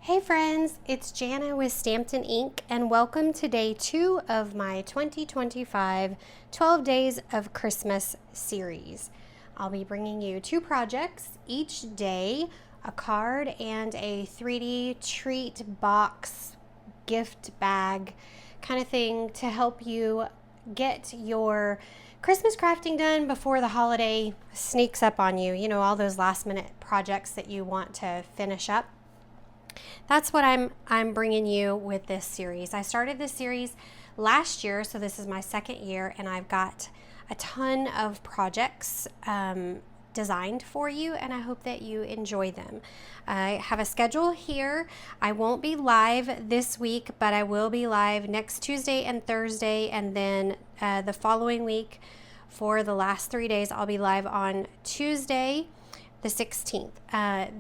Hey friends, it's Jana with Stamped in Ink, and welcome to day 2 of my 2025 12 Days of Christmas series. I'll be bringing you 2 projects each day, a card and a 3D treat box gift bag kind of thing to help you get your Christmas crafting done before the holiday sneaks up on you. You know, all those last minute projects that you want to finish up. That's what I'm bringing you with this series. I started this series last year, so this is my second year, and I've got a ton of projects designed for you, and I hope that you enjoy them. I have a schedule here. I won't be live this week, but I will be live next Tuesday and Thursday, and then the following week for the last 3 days, I'll be live on Tuesday, the 16th.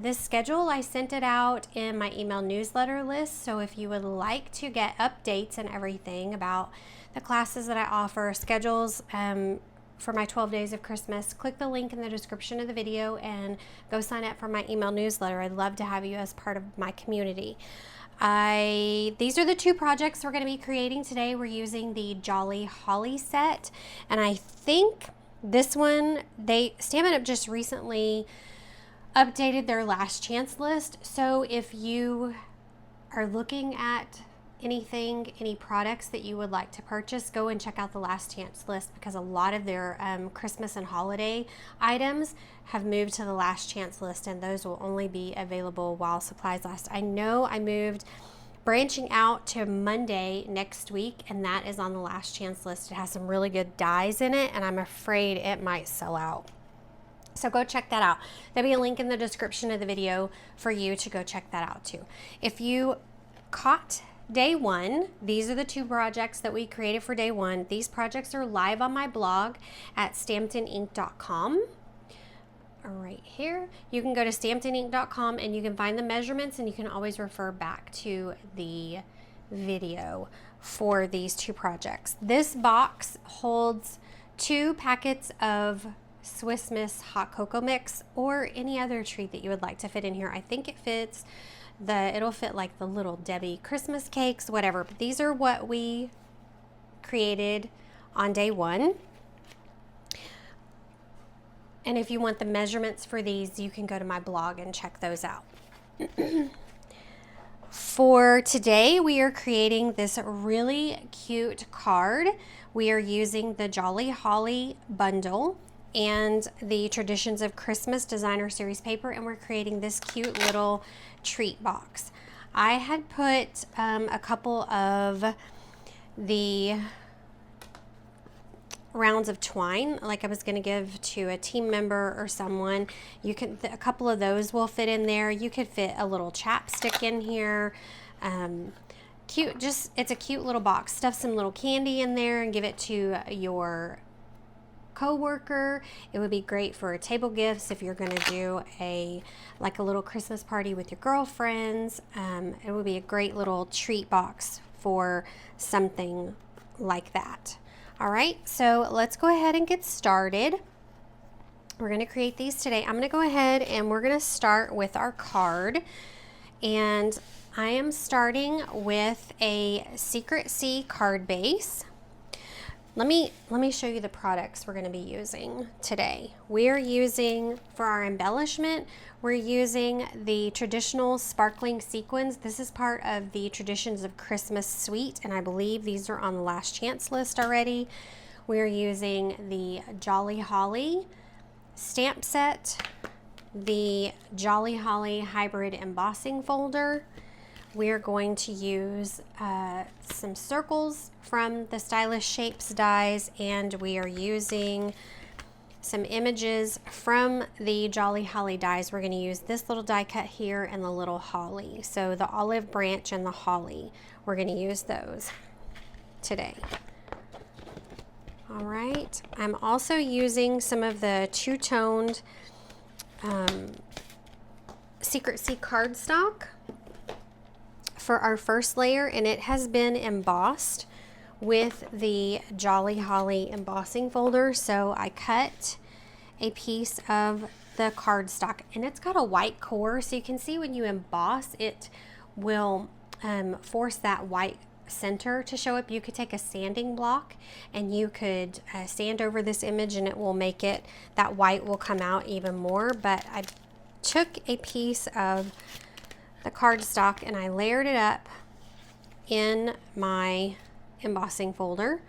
This schedule, I sent it out in my email newsletter list, so if you would like to get updates and everything about the classes that I offer, schedules for my 12 days of Christmas, click the link in the description of the video and go sign up for my email newsletter. I'd love to have you as part of my community. These are the 2 projects we're going to be creating today. We're using the Jolly Holly set, and I think this one, Stampin' Up! Just recently updated their last chance list. So if you are looking at any products that you would like to purchase, go and check out the last chance list, because a lot of their Christmas and holiday items have moved to the last chance list, and those will only be available while supplies last. I know I moved branching out to Monday next week, and that is on the last chance list. It has some really good dies in it, and I'm afraid it might sell out. So go check that out. There'll be a link in the description of the video for you to go check that out too. If you caught day 1, these are the 2 projects that we created for day 1. These projects are live on my blog at stampedinink.com. Right here, you can go to stampedinink.com and you can find the measurements, and you can always refer back to the video for these 2 projects. This box holds 2 packets of Swiss Miss hot cocoa mix, or any other treat that you would like to fit in here. I think it'll fit like the Little Debbie Christmas cakes, whatever. But these are what we created on day 1. And if you want the measurements for these, you can go to my blog and check those out. For today, we are creating this really cute card. We are using the Jolly Holly bundle and the Traditions of Christmas designer series paper, and we're creating this cute little treat box. I had put a couple of the rounds of twine, like I was going to give to a team member or someone. You can, a couple of those will fit in there. You could fit a little chapstick in here. Cute, it's a cute little box. Stuff some little candy in there and give it to your co-worker. It would be great for table gifts if you're going to do a little Christmas party with your girlfriends. It would be a great little treat box for something like that. All right, so let's go ahead and get started. We're going to create these today. I'm going to go ahead and we're going to start with our card, and I am starting with a Secret Sea card base. Let me show you the products we're going to be using today. We're using, for our embellishment, we're using the traditional sparkling sequins. This is part of the Traditions of Christmas suite, and I believe these are on the last chance list already. We're using the Jolly Holly stamp set, the Jolly Holly hybrid embossing folder. We're going to use some circles from the Stylish Shapes dies, and we are using some images from the Jolly Holly dies. We're going to use this little die cut here and the little holly. So the olive branch and the holly, we're going to use those today. All right, I'm also using some of the two-toned Secret Sea cardstock for our first layer, and it has been embossed with the Jolly Holly embossing folder. So I cut a piece of the cardstock, and it's got a white core, so you can see when you emboss, it will force that white center to show up. You could take a sanding block and you could sand over this image and it will make it, that white will come out even more. But I took a piece of the cardstock and I layered it up in my embossing folder,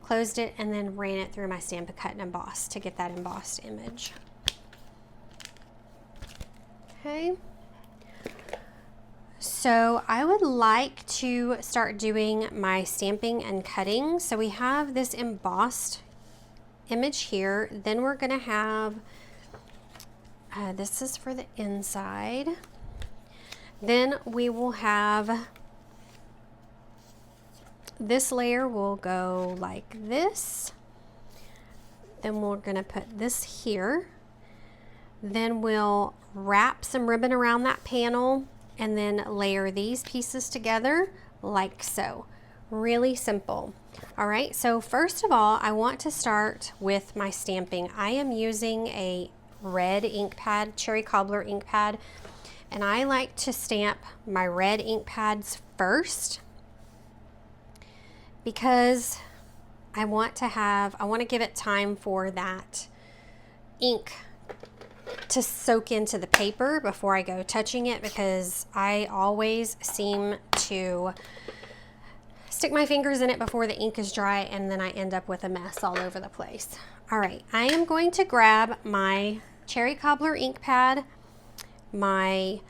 closed it, and then ran it through my Stampin' Cut and Emboss to get that embossed image. Okay. So I would like to start doing my stamping and cutting. So we have this embossed image here. Then we're going to have, this is for the inside. Then we will have, this layer will go like this. Then we're going to put this here. Then we'll wrap some ribbon around that panel and then layer these pieces together like so. Really simple. All right, so first of all, I want to start with my stamping. I am using a red ink pad, cherry cobbler ink pad, and I like to stamp my red ink pads first because I want to give it time for that ink to soak into the paper before I go touching it, because I always seem to stick my fingers in it before the ink is dry and then I end up with a mess all over the place. All right, I am going to grab my cherry cobbler ink pad, my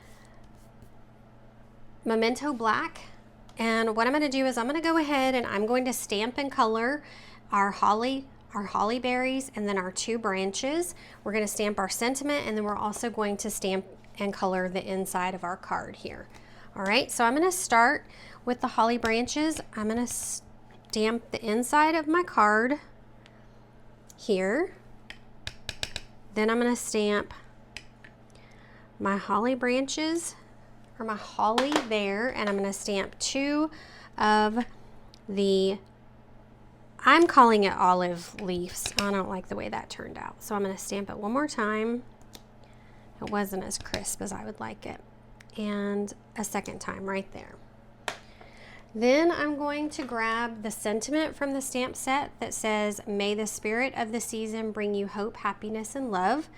Memento Black, and what I'm going to do is I'm going to go ahead and I'm going to stamp and color our holly berries and then our 2 branches. We're going to stamp our sentiment, and then we're also going to stamp and color the inside of our card here. All right, so I'm going to start with the holly branches. I'm going to stamp the inside of my card here. Then I'm going to stamp my holly branches, or my holly there, and I'm going to stamp 2 of the, I'm calling it olive leaves. I don't like the way that turned out. So I'm going to stamp it one more time. It wasn't as crisp as I would like it. And a second time right there. Then I'm going to grab the sentiment from the stamp set that says, "May the spirit of the season bring you hope, happiness, and love."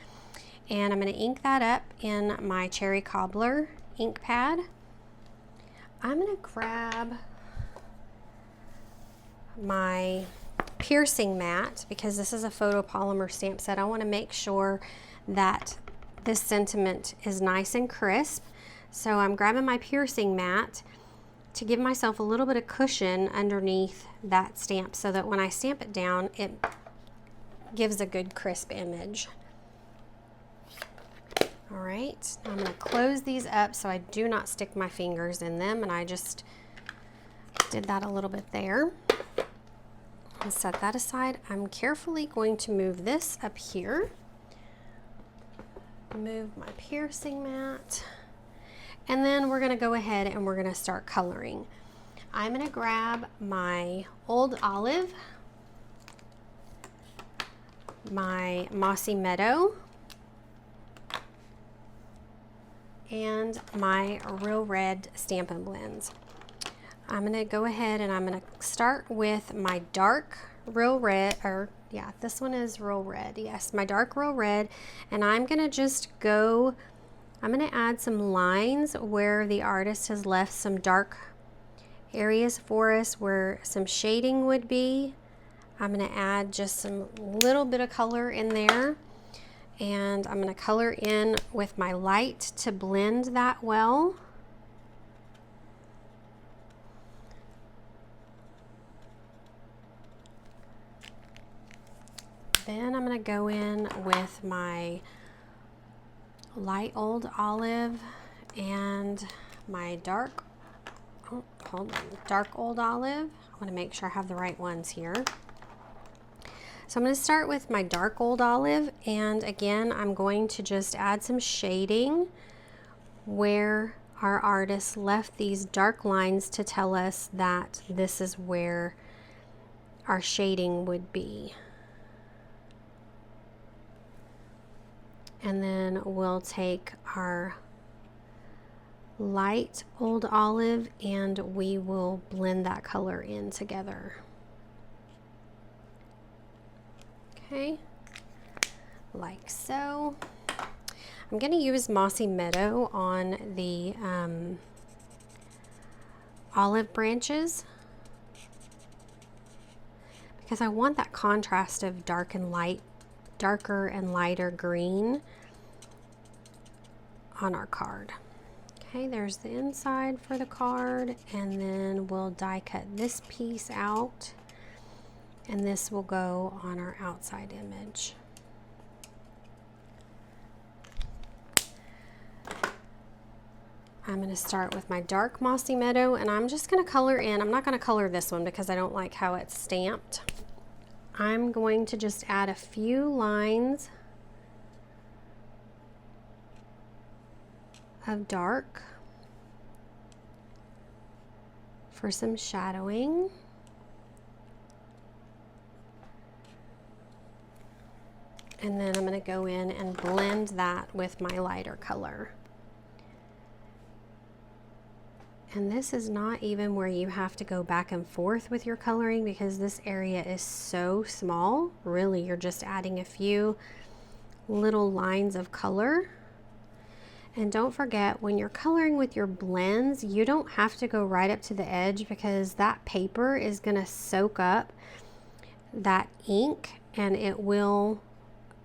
And I'm going to ink that up in my cherry cobbler ink pad. I'm going to grab my piercing mat, because this is a photopolymer stamp set. I want to make sure that this sentiment is nice and crisp. So I'm grabbing my piercing mat to give myself a little bit of cushion underneath that stamp so that when I stamp it down, it gives a good crisp image. All right, I'm going to close these up so I do not stick my fingers in them, and I just did that a little bit there. And set that aside. I'm carefully going to move this up here. Move my piercing mat. And then we're going to go ahead and we're going to start coloring. I'm going to grab my Old Olive, my Mossy Meadow, and my Real Red Stampin' Blends. I'm going to go ahead and I'm going to start with my dark Real Red, or yeah, this one is Real Red. Yes, my dark Real Red. And I'm going to just go, I'm going to add some lines where the artist has left some dark areas for us where some shading would be. I'm going to add just some little bit of color in there. And I'm going to color in with my light to blend that well. Then I'm going to go in with my light Old Olive and my dark, dark Old Olive. I want to make sure I have the right ones here. So I'm going to start with my dark Old Olive, and again, I'm going to just add some shading where our artist left these dark lines to tell us that this is where our shading would be. And then we'll take our light old olive, and we will blend that color in together. Okay, like so. I'm going to use Mossy Meadow on the olive branches because I want that contrast of dark and light, darker and lighter green on our card. Okay, there's the inside for the card, and then we'll die cut this piece out, and this will go on our outside image. I'm going to start with my dark Mossy Meadow, and I'm just going to color in. I'm not going to color this one because I don't like how it's stamped. I'm going to just add a few lines of dark for some shadowing. And then I'm going to go in and blend that with my lighter color. And this is not even where you have to go back and forth with your coloring because this area is so small. Really, you're just adding a few little lines of color. And don't forget, when you're coloring with your blends, you don't have to go right up to the edge because that paper is going to soak up that ink and it will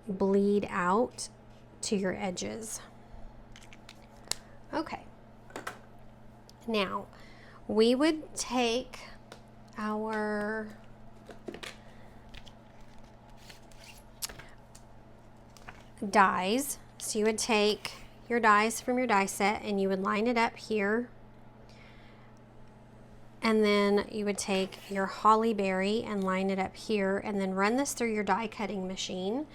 bleed out to your edges. Okay. Now, we would take our dies. So you would take your dies from your die set and you would line it up here. And then you would take your holly berry and line it up here and then run this through your die cutting machine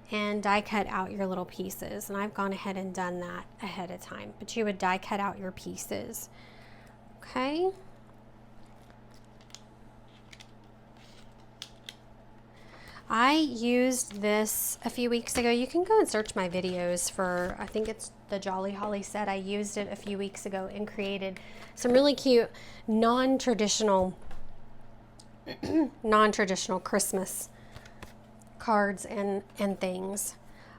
and die cut out your little pieces. And I've gone ahead and done that ahead of time, but you would die cut out your pieces. Okay. I used this a few weeks ago. You can go and search my videos for, I think it's the Jolly Holly set. I used it a few weeks ago and created some really cute non-traditional Christmas cards and things.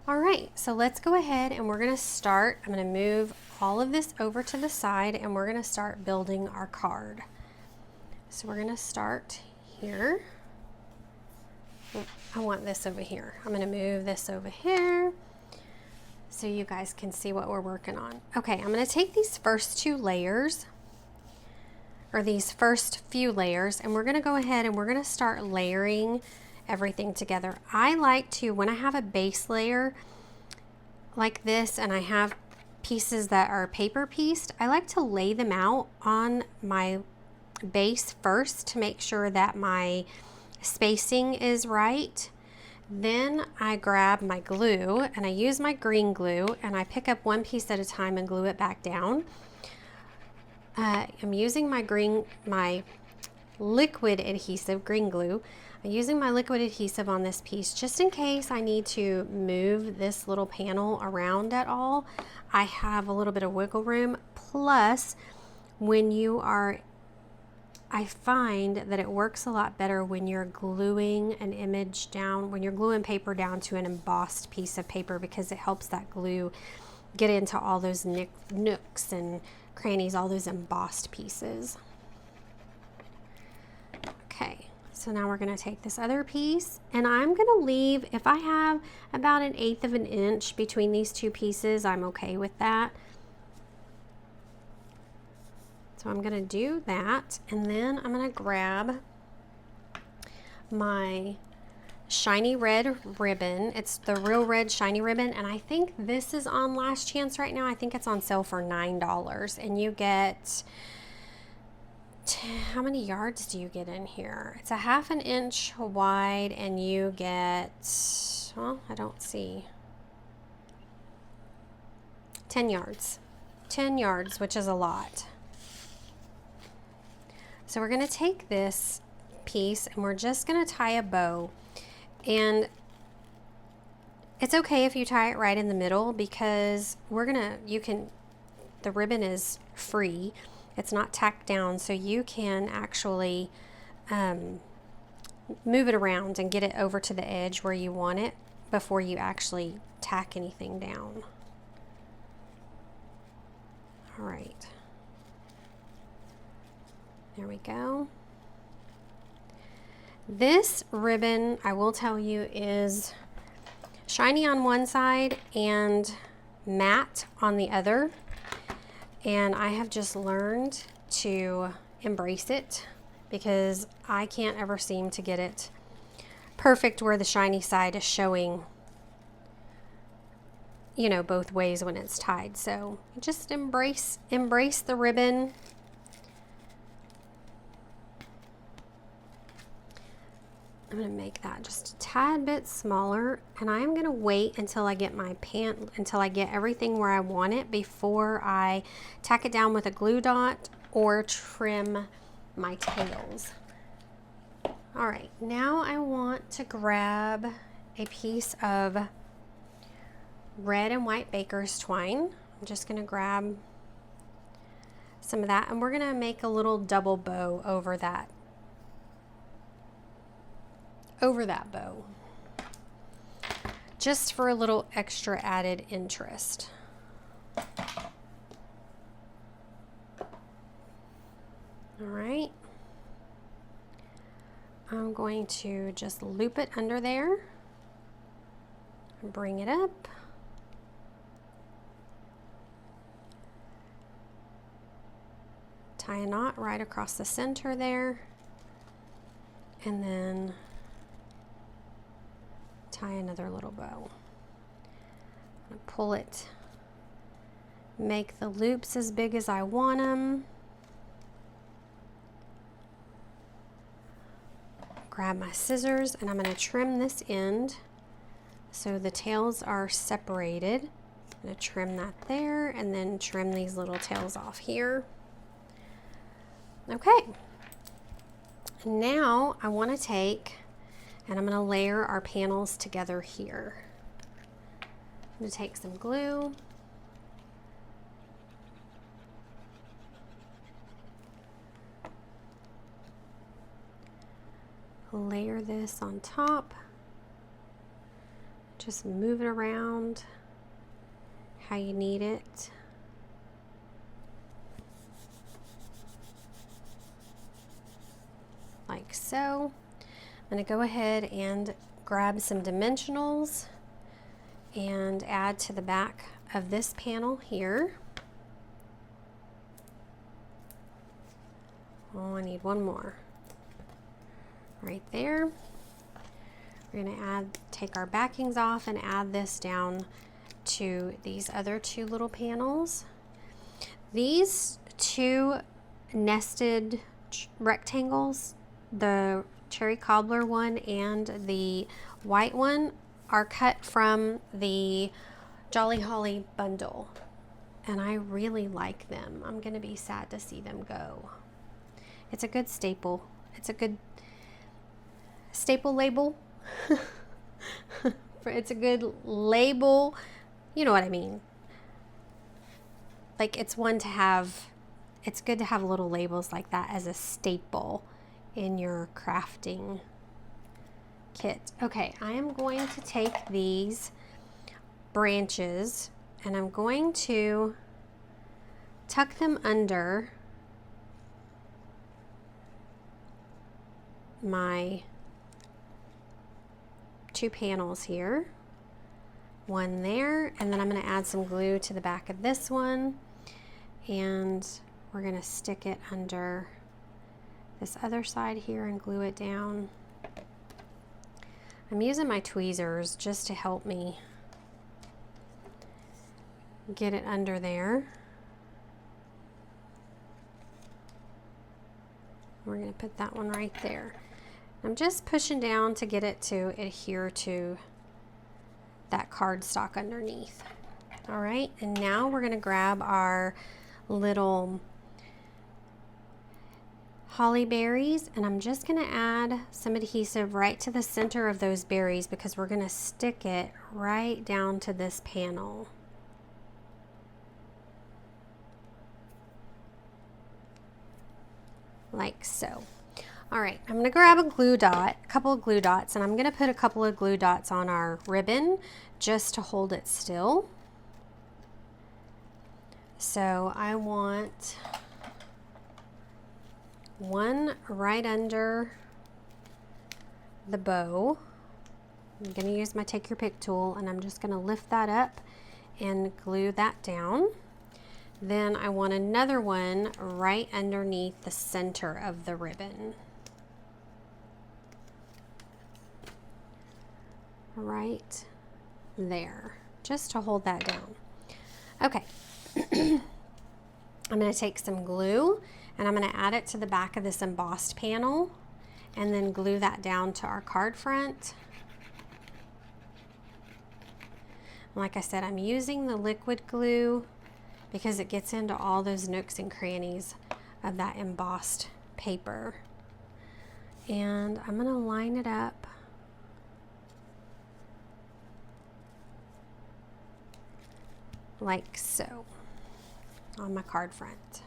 All right, so let's go ahead and we're gonna start. I'm gonna move all of this over to the side and we're gonna start building our card. So we're gonna start here. I want this over here. I'm gonna move this over here so you guys can see what we're working on. Okay, I'm gonna take these first two layers, or these first few layers, and we're gonna go ahead and we're gonna start layering everything together. I like to, when I have a base layer like this and I have pieces that are paper pieced, I like to lay them out on my base first to make sure that my spacing is right. Then I grab my glue and I use my green glue and I pick up one piece at a time and glue it back down. I'm using my liquid adhesive, green glue. I'm using my liquid adhesive on this piece just in case I need to move this little panel around at all. I have a little bit of wiggle room. Plus, when you are, I find that it works a lot better when you're gluing an image down, when you're gluing paper down to an embossed piece of paper, because it helps that glue get into all those nooks and crannies, all those embossed pieces. Okay, so now we're going to take this other piece and I'm going to leave, if I have about 1/8 of an inch between these two pieces, I'm okay with that. So I'm going to do that, and then I'm going to grab my shiny red ribbon. It's the Real Red shiny ribbon, and I think this is on Last Chance right now. I think it's on sale for $9, and you get, how many yards do you get in here? It's a 1/2 inch wide, and you get, well, I don't see, 10 yards. 10 yards, which is a lot. So we're going to take this piece and we're just going to tie a bow, and it's okay if you tie it right in the middle because you can the ribbon is free. It's not tacked down, so you can actually move it around and get it over to the edge where you want it before you actually tack anything down. All right. There we go. This ribbon, I will tell you, is shiny on one side and matte on the other. And I have just learned to embrace it because I can't ever seem to get it perfect where the shiny side is showing, you know, both ways when it's tied. So just embrace the ribbon. I'm going to make that just a tad bit smaller, and I'm going to wait until I get until I get everything where I want it before I tack it down with a glue dot or trim my tails. All right, now I want to grab a piece of red and white baker's twine. I'm just going to grab some of that, and we're going to make a little double bow over that bow, just for a little extra added interest. All right, I'm going to just loop it under there and bring it up. Tie a knot right across the center there, and then tie another little bow. I'm gonna pull it, make the loops as big as I want them. Grab my scissors, and I'm going to trim this end so the tails are separated. I'm going to trim that there, and then trim these little tails off here. Okay, now I want to take, and I'm going to layer our panels together here. I'm going to take some glue, layer this on top, just move it around how you need it. Like so. I'm going to go ahead and grab some dimensionals and add to the back of this panel here. Oh, I need one more. Right there. We're going to take our backings off and add this down to these other two little panels. These two nested rectangles, the cherry cobbler one and the white one, are cut from the Jolly Holly bundle, and I really like them. I'm going to be sad to see them go. It's a good staple. It's a good staple label. It's a good label. You know what I mean. Like, it's one to have. It's good to have little labels like that as a staple in your crafting kit. Okay, I am going to take these branches and I'm going to tuck them under my two panels here. One there, and then I'm going to add some glue to the back of this one, and we're going to stick it under this other side here and glue it down. I'm using my tweezers just to help me get it under there. We're going to put that one right there. I'm just pushing down to get it to adhere to that cardstock underneath. All right, and now we're going to grab our little holly berries, and I'm just going to add some adhesive right to the center of those berries because we're going to stick it right down to this panel. like so. All right, I'm gonna grab a glue dot, a couple of glue dots, and I'm gonna put a couple of glue dots on our ribbon just to hold it still. So I want one right under the bow. I'm going to use my take your pick tool, and I'm just going to lift that up and glue that down. Then I want another one right underneath the center of the ribbon. Right there, just to hold that down. Okay. I'm going to take some glue and I'm going to add it to the back of this embossed panel and then glue that down to our card front. Like I said, I'm using the liquid glue because it gets into all those nooks and crannies of that embossed paper. And I'm going to line it up like so on my card front.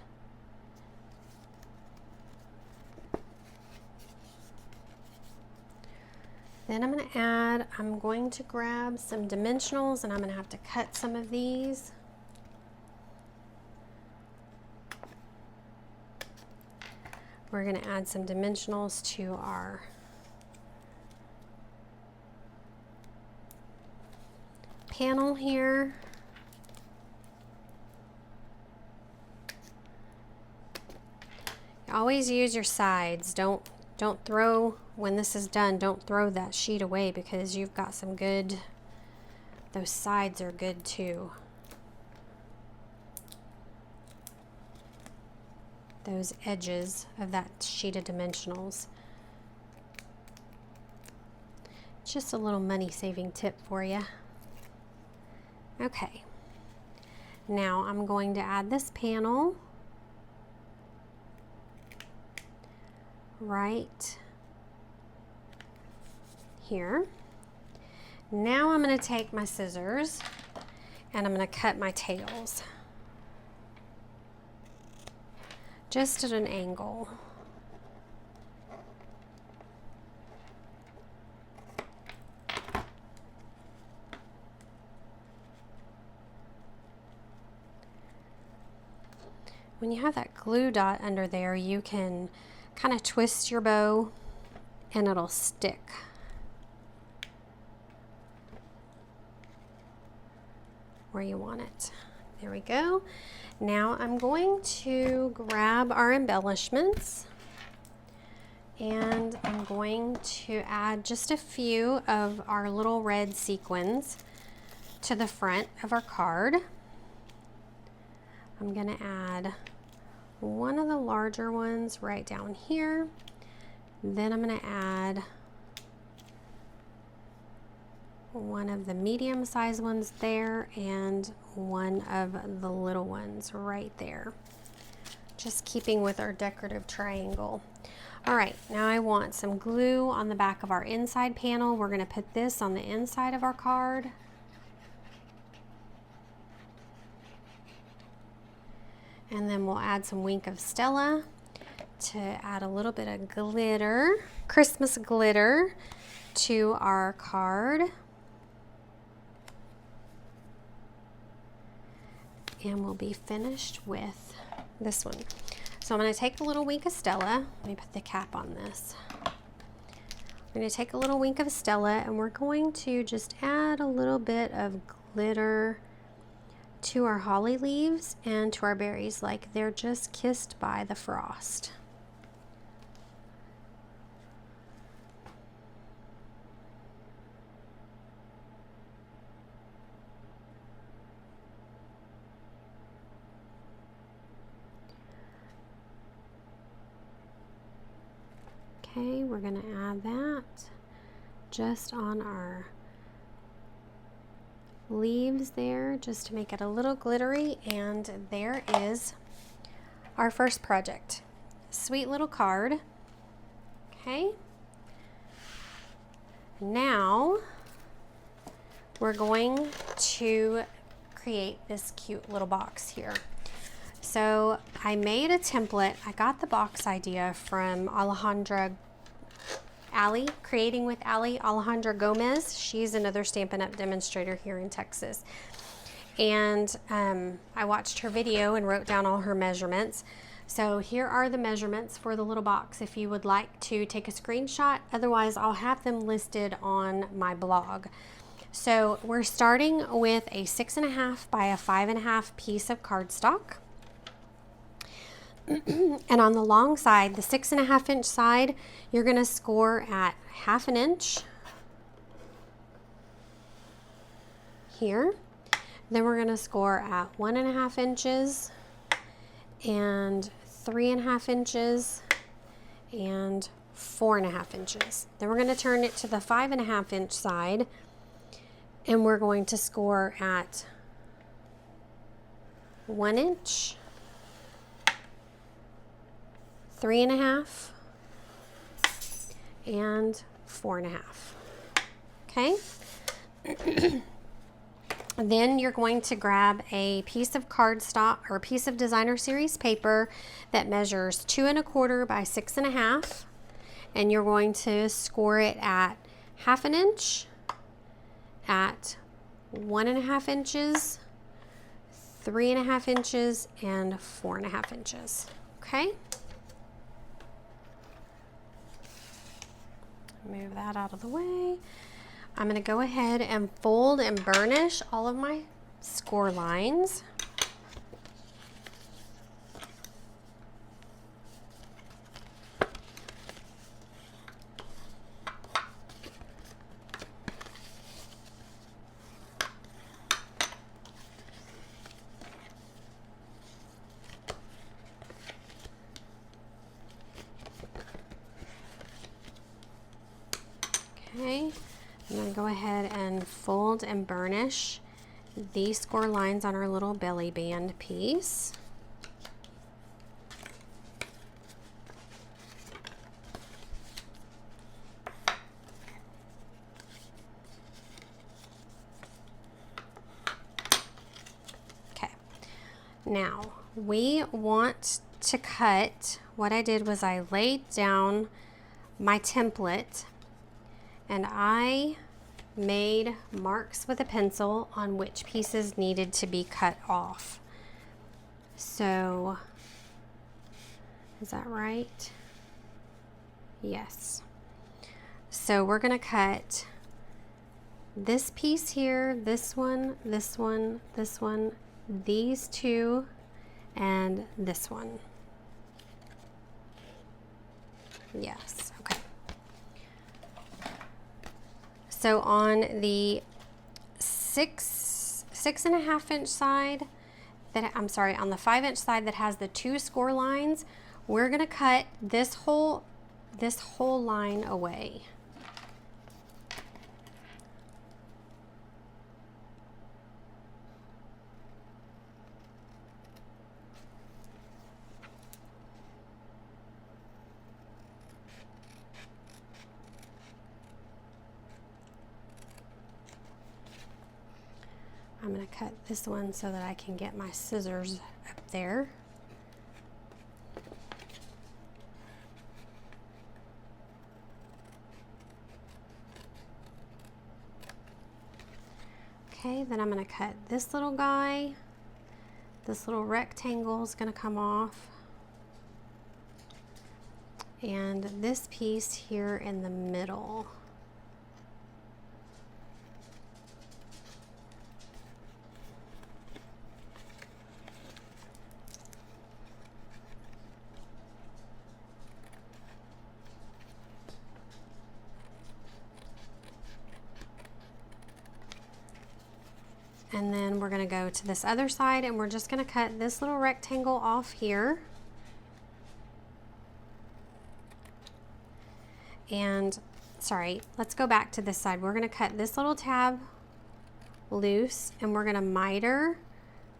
Then I'm going to grab some dimensionals and I'm going to have to cut some of these. We're going to add some dimensionals to our panel here. Always use your sides. Don't throw, when this is done, don't throw that sheet away because you've got some good, those sides are good too. Those edges of that sheet of dimensionals. Just a little money saving tip for you. Okay. Now I'm going to add this panel right here. Now I'm going to take my scissors and I'm going to cut my tails just at an angle. When you have that glue dot under there, you can kind of twist your bow and it'll stick. Where you want it. There we go. Now I'm going to grab our embellishments and I'm going to add just a few of our little red sequins to the front of our card. I'm going to add one of the larger ones right down here. Then I'm going to add one of the medium-sized ones there and one of the little ones right there. Just keeping with our decorative triangle. All right, now I want some glue on the back of our inside panel. We're going to put this on the inside of our card. And then we'll add some Wink of Stella to add a little bit of glitter, Christmas glitter, to our card. And we'll be finished with this one. So I'm going to take a little Wink of Stella. Let me put the cap on this. We're going to take a little Wink of Stella and we're going to just add a little bit of glitter to our holly leaves and to our berries, like they're just kissed by the frost. Okay, we're going to add that just on our leaves there, just to make it a little glittery. And there is our first project. Sweet little card. Okay. Now we're going to create this cute little box here. So I made a template. I got the box idea from Creating with Alejandra Gomez. She's another Stampin' Up! Demonstrator here in Texas. And I watched her video and wrote down all her measurements. So here are the measurements for the little box if you would like to take a screenshot. Otherwise, I'll have them listed on my blog. So we're starting with a 6.5 by a 5.5 piece of cardstock. And on the long side, the 6.5 inch side, you're going to score at 1/2 inch here. Then we're going to score at 1.5 inches and 3.5 inches and 4.5 inches. Then we're going to turn it to the 5.5 inch side, and we're going to score at 1 inch, 3.5, and 4.5. Okay. Then you're going to grab a piece of cardstock or a piece of designer series paper that measures 2 1/4 by 6.5, and you're going to score it at 1/2 inch, at 1.5 inches, 3.5 inches, and 4.5 inches. Okay. Move that out of the way. I'm going to go ahead and fold and burnish all of my score lines. Okay. I'm going to go ahead and fold and burnish these score lines on our little belly band piece. Okay. Now we want to cut, what I did was I laid down my template and I made marks with a pencil on which pieces needed to be cut off. So, is that right? Yes. So we're going to cut this piece here, this one, this one, this one, these two, and this one. Yes, okay. So on the 6.5 inch side, on the 5 inch side that has the 2 score lines, we're going to cut this whole line away. I'm going to cut this one so that I can get my scissors up there. Okay, then I'm going to cut this little guy. This little rectangle is going to come off. And this piece here in the middle. And then we're going to go to this other side and we're just going to cut this little rectangle off here. And sorry, let's go back to this side. We're going to cut this little tab loose and we're going to miter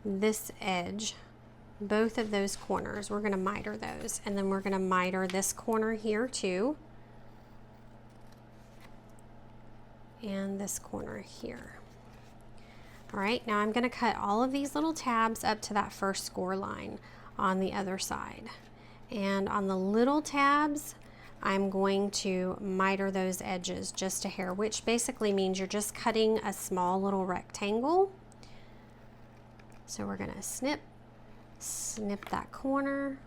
this edge, both of those corners. We're going to miter those, and then we're going to miter this corner here too, and this corner here. All right, now I'm going to cut all of these little tabs up to that first score line on the other side. And on the little tabs, I'm going to miter those edges just a hair, which basically means you're just cutting a small little rectangle. So we're going to snip that corner,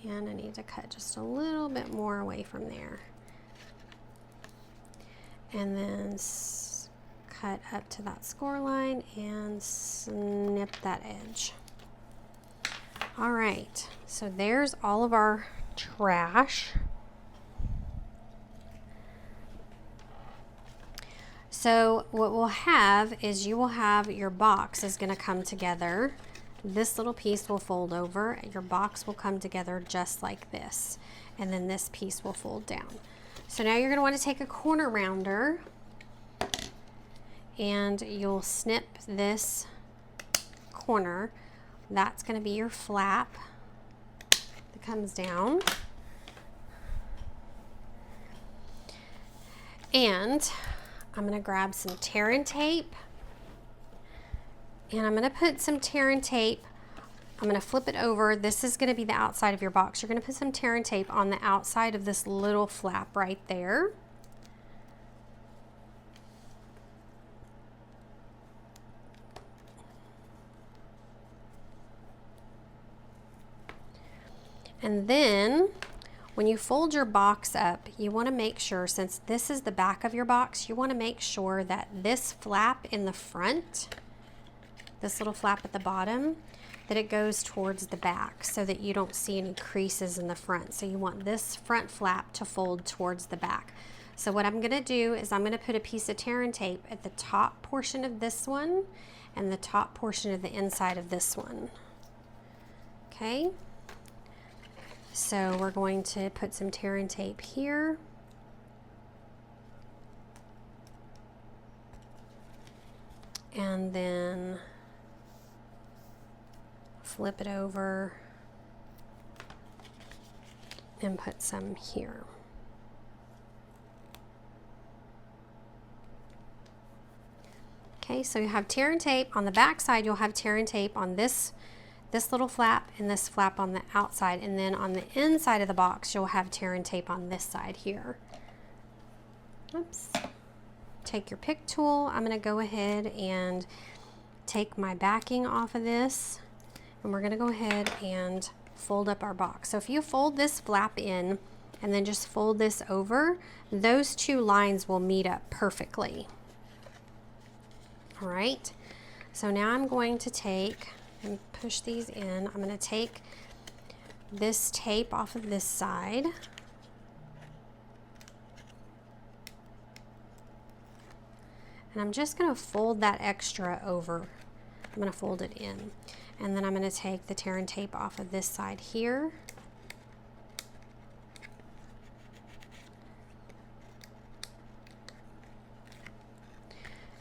and I need to cut just a little bit more away from there. And then cut up to that score line and snip that edge. All right, so there's all of our trash. So what we'll have is you will have your box is going to come together. This little piece will fold over, and your box will come together just like this. And then this piece will fold down. So now you're going to want to take a corner rounder, and you'll snip this corner. That's going to be your flap that comes down. And I'm going to grab some tear and tape, and I'm going to put some tear and tape. I'm going to flip it over. This is going to be the outside of your box. You're going to put some tear and tape on the outside of this little flap right there. And then when you fold your box up, you want to make sure, since this is the back of your box, you want to make sure that this flap in the front, this little flap at the bottom, that it goes towards the back so that you don't see any creases in the front. So you want this front flap to fold towards the back. So what I'm going to do is I'm going to put a piece of tear and tape at the top portion of this one and the top portion of the inside of this one. Okay. So we're going to put some tear and tape here. And then flip it over and put some here. Okay, so you have tear and tape on the back side. You'll have tear and tape on this little flap and this flap on the outside, and then on the inside of the box you'll have tear and tape on this side here. Oops. Take your pick tool. I'm going to go ahead and take my backing off of this, and we're going to go ahead and fold up our box. So if you fold this flap in and then just fold this over, those two lines will meet up perfectly. All right, so now I'm going to take and push these in. I'm going to take this tape off of this side. And I'm just going to fold that extra over. I'm going to fold it in. And then I'm going to take the tear and tape off of this side here.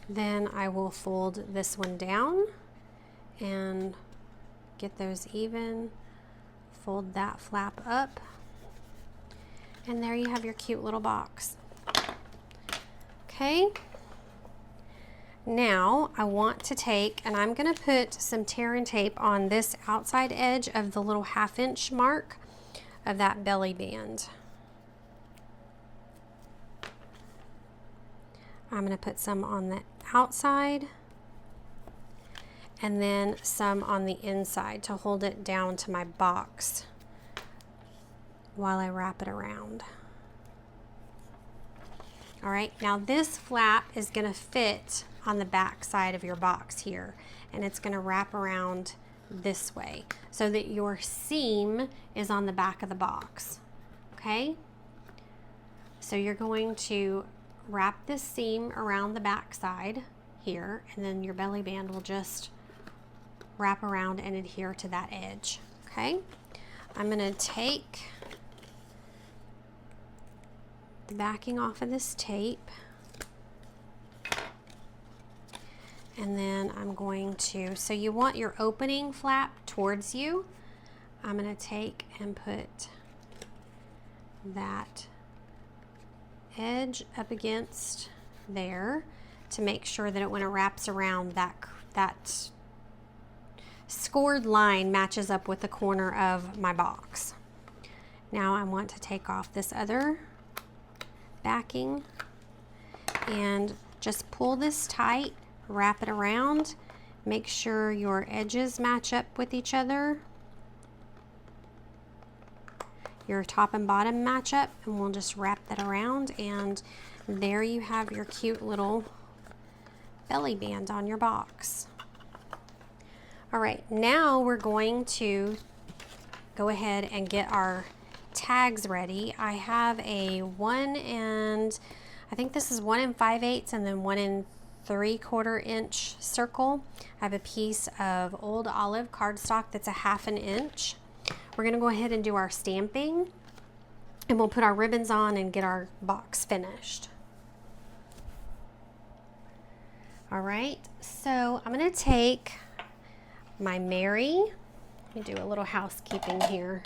Then I will fold this one down and get those even. Fold that flap up. And there you have your cute little box. Okay. Now I want to take, and I'm going to put some tear and tape on this outside edge of the little 1/2 inch mark of that belly band. I'm going to put some on the outside and then some on the inside to hold it down to my box while I wrap it around. All right, now this flap is going to fit on the back side of your box here, and it's going to wrap around this way so that your seam is on the back of the box. Okay, so you're going to wrap this seam around the back side here, and then your belly band will just wrap around and adhere to that edge. Okay, I'm going to take the backing off of this tape, and then I'm going to, so you want your opening flap towards you. I'm going to take and put that edge up against there to make sure that when it wraps around, that that scored line matches up with the corner of my box. Now I want to take off this other backing and just pull this tight, wrap it around, make sure your edges match up with each other, your top and bottom match up, and we'll just wrap that around, and there you have your cute little belly band on your box. All right, now we're going to go ahead and get our tags ready. I have a 1 and I think this is 1 5/8 and then 1 3/4 inch circle. I have a piece of old olive cardstock that's a 1/2 inch. We're gonna go ahead and do our stamping, and we'll put our ribbons on and get our box finished. All right, so I'm gonna take my Mary. Let me do a little housekeeping here.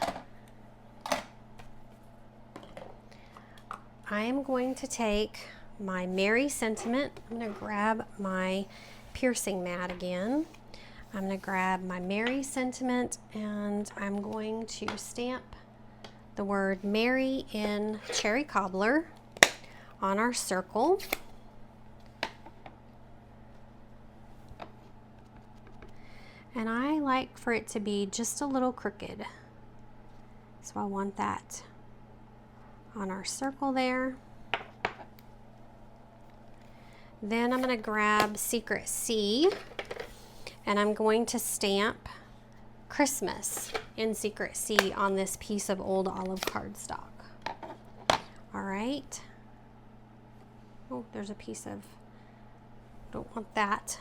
I am going to take my Mary sentiment. I'm going to grab my piercing mat again. I'm going to grab my Mary sentiment, and I'm going to stamp the word Mary in cherry cobbler on our circle. And I like for it to be just a little crooked, so I want that on our circle there. Then I'm going to grab Secret C, and I'm going to stamp Christmas in Secret C on this piece of old olive cardstock. All right. Oh, there's a piece of, don't want that.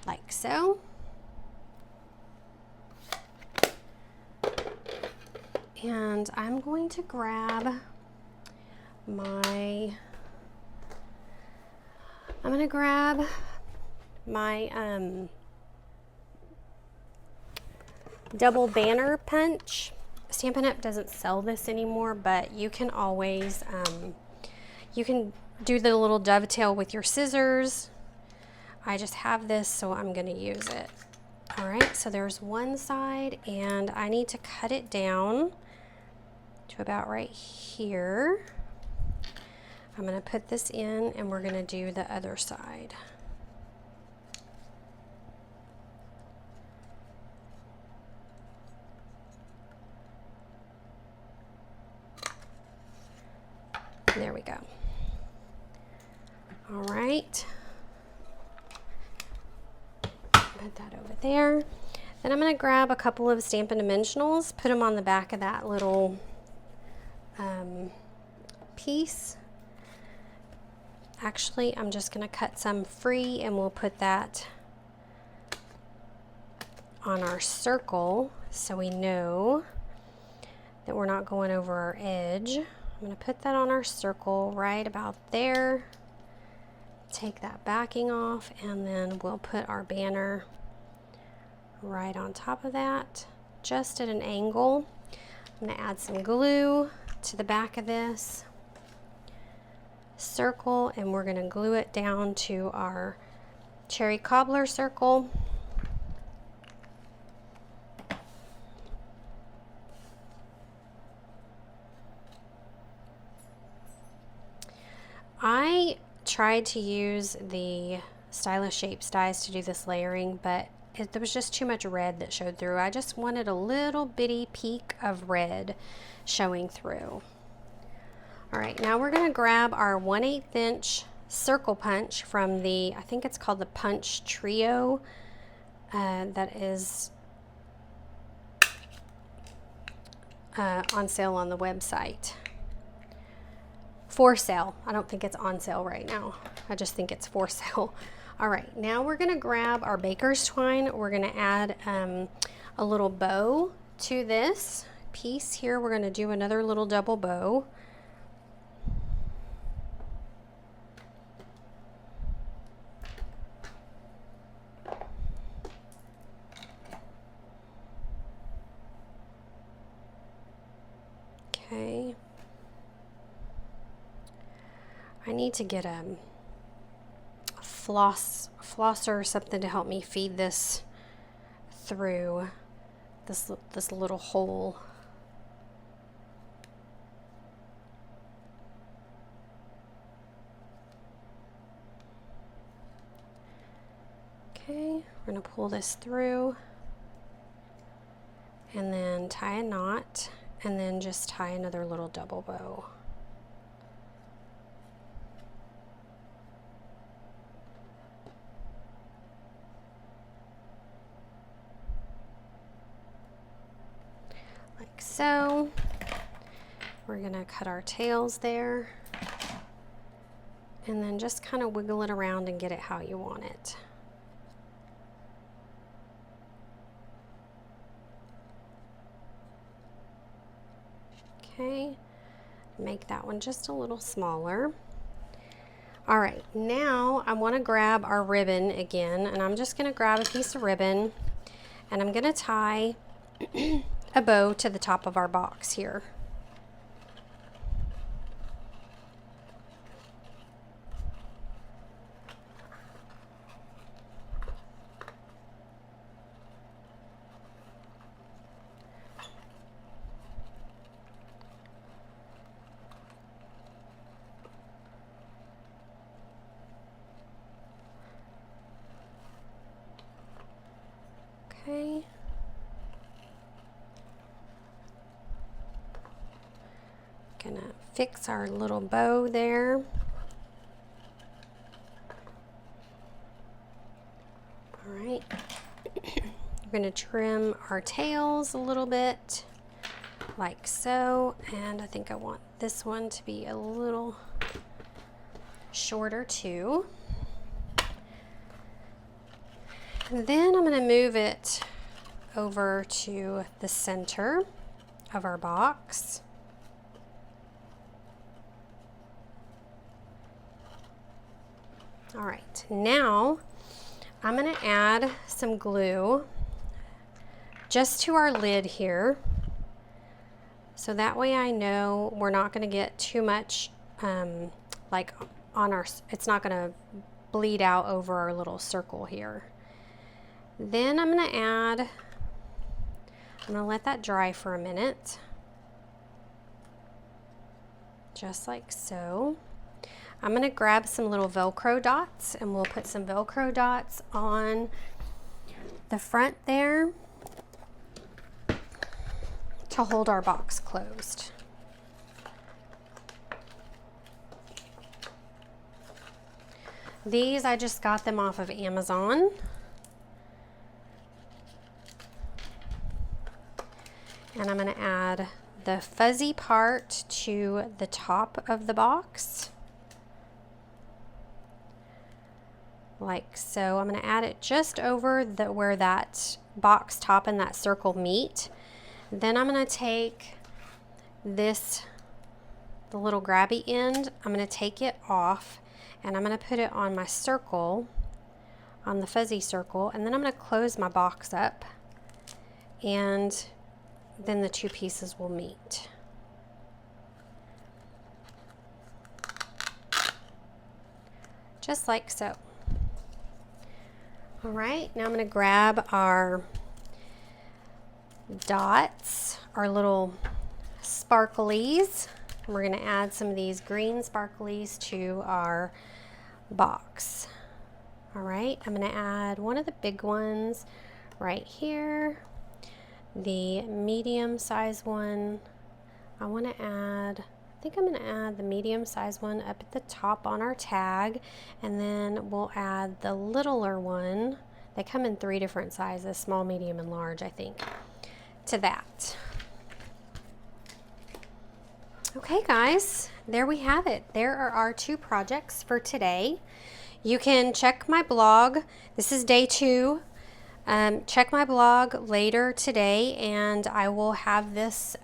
Like so. And I'm going to grab my, double banner punch. Stampin' Up! Doesn't sell this anymore, but you can always, you can do the little dovetail with your scissors. I just have this, so I'm gonna use it. All right, so there's one side, and I need to cut it down to about right here. I'm going to put this in, and we're going to do the other side. There we go. All right. Put that over there. Then I'm going to grab a couple of Stampin' Dimensionals, put them on the back of that little piece. Actually, I'm just going to cut some free, and we'll put that on our circle so we know that we're not going over our edge. I'm going to put that on our circle right about there. Take that backing off, and then we'll put our banner right on top of that, just at an angle. I'm going to add some glue to the back of this circle, and we're going to glue it down to our cherry cobbler circle. I tried to use the Stylish Shapes dies to do this layering, but there was just too much red that showed through. I just wanted a little bitty peak of red showing through. All right, now we're going to grab our 1/8 inch circle punch from the, I think it's called the Punch Trio, that is on sale on the website. For sale. I don't think it's on sale right now. I just think it's for sale. All right, now we're going to grab our baker's twine. We're going to add a little bow to this piece here. We're going to do another little double bow. Okay. I need to get a flosser or something to help me feed this through this little hole. Okay, we're going to pull this through and then tie a knot and then just tie another little double bow. Like so. We're going to cut our tails there and then just kind of wiggle it around and get it how you want it. Okay, make that one just a little smaller. All right, now I want to grab our ribbon again, and I'm just going to grab a piece of ribbon and I'm going to tie a bow to the top of our box here. Okay. Gonna fix our little bow there. All right. We're gonna trim our tails a little bit, like so, and I think I want this one to be a little shorter too. And then I'm going to move it over to the center of our box. All right, now I'm going to add some glue just to our lid here. So that way I know we're not going to get too much like on our, it's not going to bleed out over our little circle here. Then I'm going to let that dry for a minute, just like so. I'm going to grab some little Velcro dots and we'll put some Velcro dots on the front there to hold our box closed. These, I just got them off of Amazon. And I'm going to add the fuzzy part to the top of the box, like so. I'm going to add it just over where that box top and that circle meet. Then I'm going to take this, the little grabby end, I'm going to take it off and I'm going to put it on my circle, on the fuzzy circle, and then I'm going to close my box up, and then the two pieces will meet. Just like so. All right, now I'm going to grab our dots, our little sparklies, and we're going to add some of these green sparklies to our box. All right, I'm going to add one of the big ones right here. The medium size one, I want to add, I think I'm going to add the medium size one up at the top on our tag, and then we'll add the littler one. They come in 3 different sizes, small, medium, and large, I think, to that. Okay guys, there we have it. There are our 2 projects for today. You can check my blog. This is day 2. Check my blog later today and I will have this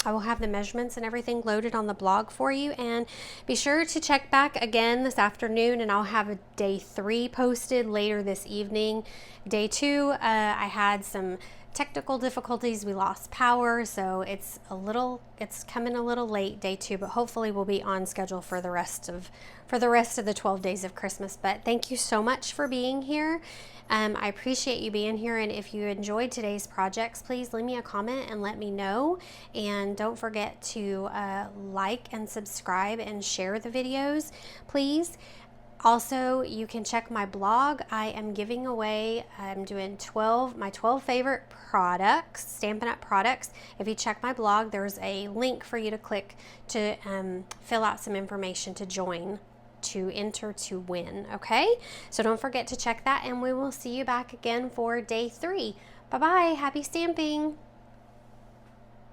I will have the measurements and everything loaded on the blog for you, and be sure to check back again this afternoon, and I'll have a day 3 posted later this evening. Day 2, I had some technical difficulties. We lost power, so it's coming a little late, day 2, but hopefully we'll be on schedule for the rest of the 12 days of Christmas. But thank you so much for being here. I appreciate you being here, and if you enjoyed today's projects, please leave me a comment and let me know. And don't forget to like and subscribe and share the videos, please. Also, you can check my blog. I am giving away, I'm doing my 12 favorite products, Stampin' Up! Products. If you check my blog, there's a link for you to click to fill out some information to join, to enter to win, okay? So don't forget to check that, and we will see you back again for day 3. Bye-bye. Happy stamping.